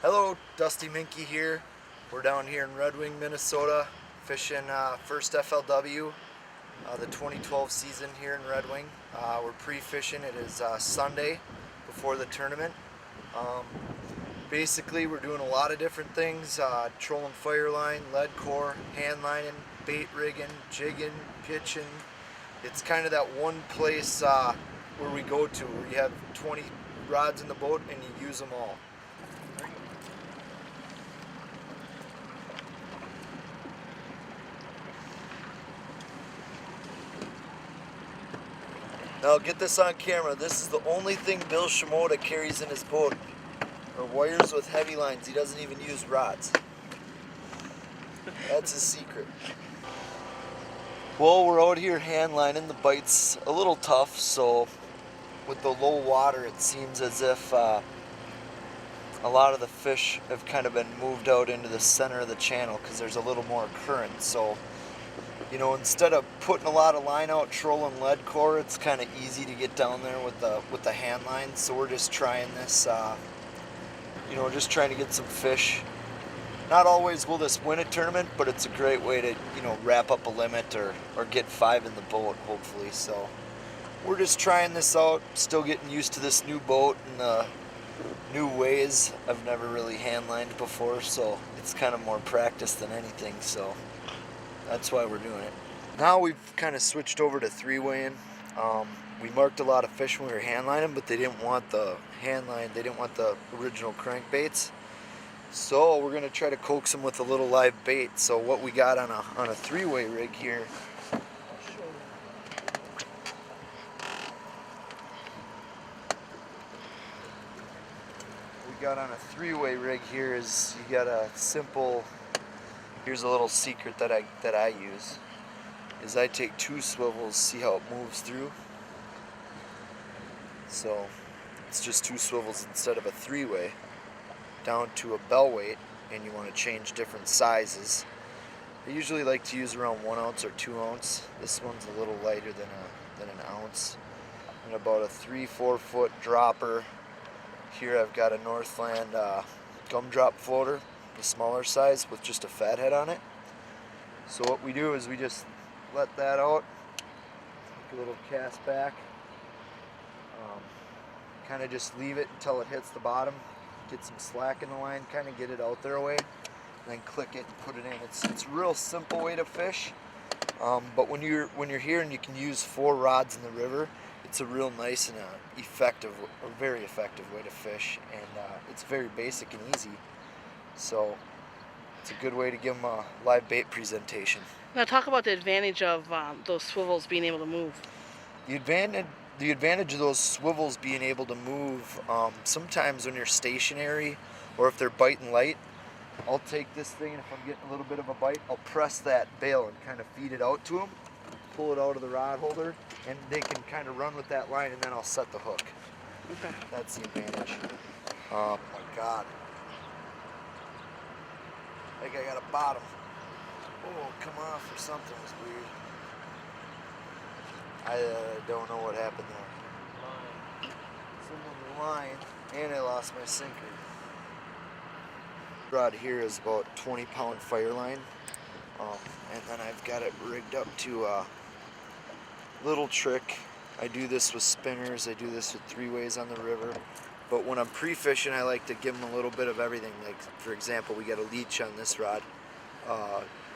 Hello, Dusty Minke here. We're down here in Red Wing, Minnesota, fishing first FLW, the 2012 season here in Red Wing. We're pre-fishing. It is Sunday before the tournament. Basically, we're doing a lot of different things, trolling fire line, Leadcore, hand lining, bait rigging, jigging, pitching. It's kind of that one place where we go to where you have 20 rods in the boat and you use them all. Now get this on camera. This is the only thing Bill Shimoda carries in his boat, are wires with heavy lines. He doesn't even use rods. That's his secret. Well, we're out here hand lining. The bite's a little tough, so with the low water, it seems as if a lot of the fish have kind of been moved out into the center of the channel because there's a little more current. So, you know, instead of putting a lot of line out trolling Leadcore, it's kind of easy to get down there with the hand line. So we're just trying this, you know, just trying to get some fish. Not always will this win a tournament, but it's a great way to, you know, wrap up a limit or get 5 in the boat, hopefully. So we're just trying this out, still getting used to this new boat and the new ways. I've never really hand lined before, so it's kind of more practice than anything. So that's why we're doing it. Now we've kind of switched over to 3-weighing. We marked a lot of fish when we were hand lining, but they didn't want the hand line. They didn't want the original crankbaits. So we're gonna try to coax them with a little live bait. So what we got on a 3-way rig here. I'll show you. We got on a 3-way rig here is you got a simple. Here's a little secret that I use, is I take 2 swivels, see how it moves through. So it's just 2 swivels instead of a 3-way, down to a bell weight, and you want to change different sizes. I usually like to use around 1 ounce or 2 ounce. This one's a little lighter than an ounce. And about a 3-4 foot dropper. Here I've got a Northland gumdrop floater, the smaller size with just a fathead on it. So what we do is we just let that out, take a little cast back, kind of just leave it until it hits the bottom, get some slack in the line, kind of get it out there away, and then click it and put it in. It's a real simple way to fish, but when you're here and you can use 4 rods in the river, it's a real nice and very effective way to fish, and it's very basic and easy. So it's a good way to give them a live bait presentation. Now talk about the advantage of those swivels being able to move. The advantage of those swivels being able to move, sometimes when you're stationary or if they're biting light, I'll take this thing, and if I'm getting a little bit of a bite, I'll press that bail and kind of feed it out to them, pull it out of the rod holder, and they can kind of run with that line, and then I'll set the hook. Okay. That's the advantage. Oh my God. I think I got a bottom. Oh, come off or something was weird. I don't know what happened there. Someone line, and I lost my sinker. Rod here is about 20-pound fire line, and then I've got it rigged up to a little trick. I do this with spinners. I do this with 3-ways on the river. But when I'm pre-fishing, I like to give them a little bit of everything. Like, for example, we got a leech on this rod,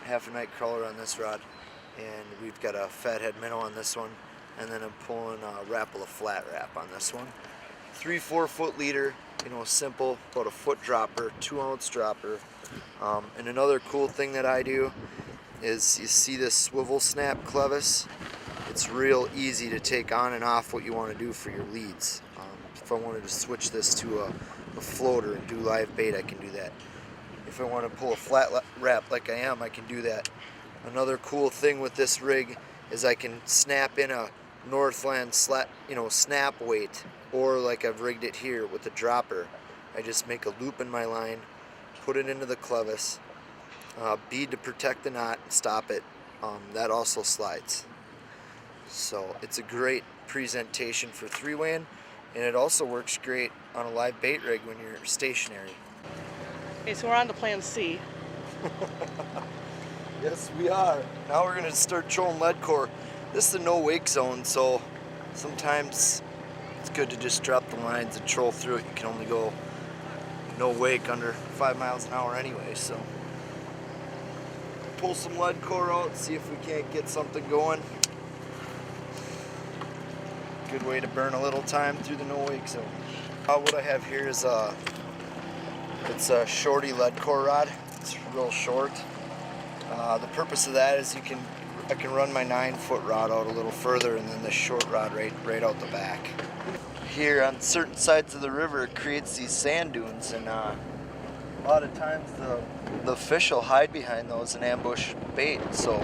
half a night crawler on this rod, and we've got a fathead minnow on this one, and then I'm pulling a Rapala flat wrap on this one. 3-4 foot leader, you know, simple, about a foot dropper, 2 ounce dropper. And another cool thing that I do is, you see this swivel snap clevis? It's real easy to take on and off what you want to do for your leads. If I wanted to switch this to a floater and do live bait, I can do that. If I want to pull a flat wrap like I am, I can do that. Another cool thing with this rig is I can snap in a Northland snap weight, or like I've rigged it here with a dropper. I just make a loop in my line, put it into the clevis, bead to protect the knot, and stop it. That also slides. So it's a great presentation for 3-weighing, and it also works great on a live bait rig when you're stationary. Okay, so we're on to plan C. Yes, we are. Now we're gonna start trolling Leadcore. This is a no wake zone, so sometimes it's good to just drop the lines and troll through it. You can only go no wake under 5 miles an hour anyway, so pull some Leadcore out, see if we can't get something going. Good way to burn a little time through the no wake zone. What I have here is it's a shorty Leadcore rod. It's real short. The purpose of that is I can run my 9-foot rod out a little further, and then the short rod right out the back. Here on certain sides of the river, it creates these sand dunes, and a lot of times the fish will hide behind those and ambush bait. So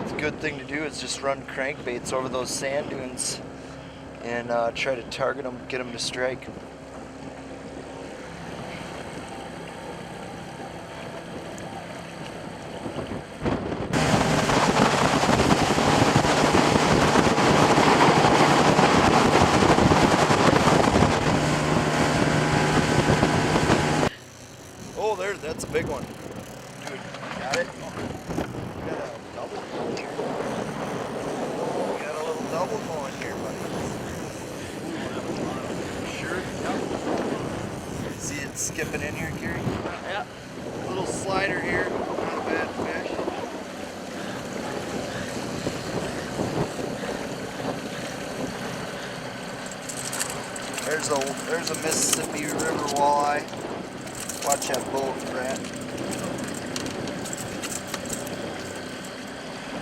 the good thing to do is just run crankbaits over those sand dunes and try to target them, get them to strike. Oh, that's a big one. Dude, got it? We got a double going here. We got a little double going here, buddy. Sure? Yep. See it skipping in here, Gary? Yeah. Little slider here, not a bad fish. There's a Mississippi River walleye. Watch that boat, Brad.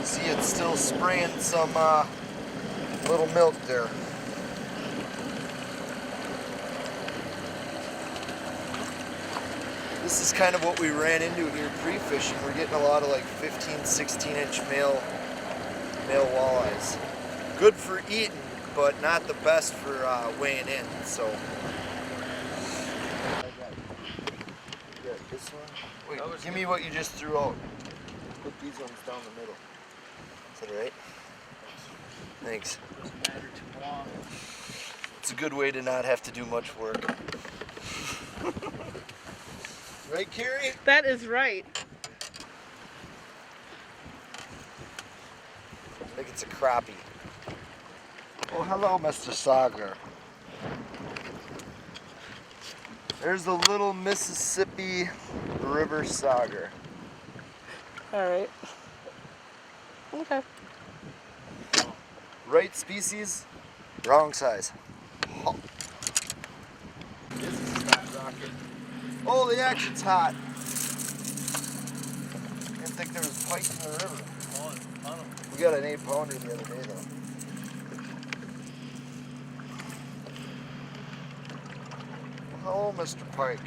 See, it's still spraying some little milk there. This is kind of what we ran into here pre-fishing. We're getting a lot of like 15, 16-inch male walleyes. Good for eating, but not the best for weighing in. So. This one? Wait, give me what you just threw out. Put these ones down the middle. Is that alright? Thanks. Doesn't matter too long. It's a good way to not have to do much work. Right, Carrie? That is right. I think it's a crappie. Oh, hello, Mr. Sagar. There's the little Mississippi River Sagar. All right. Okay. Right species, wrong size. Oh. This is not rocking. Oh, the action's hot. Didn't think there was pike in the river. We got an 8-pounder the other day, though. Hello, Mr. Pike.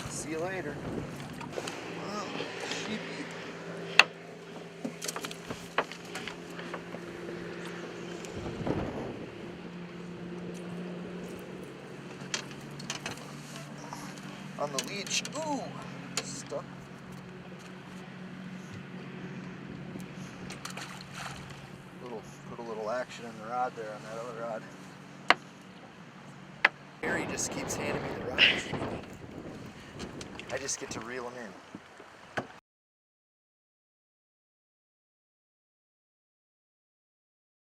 See you later. Oh, sheepy. On the leech. Ooh, stuck. Put a little action in the rod there on that other rod. Harry just keeps handing me the rods. I just get to reel them in.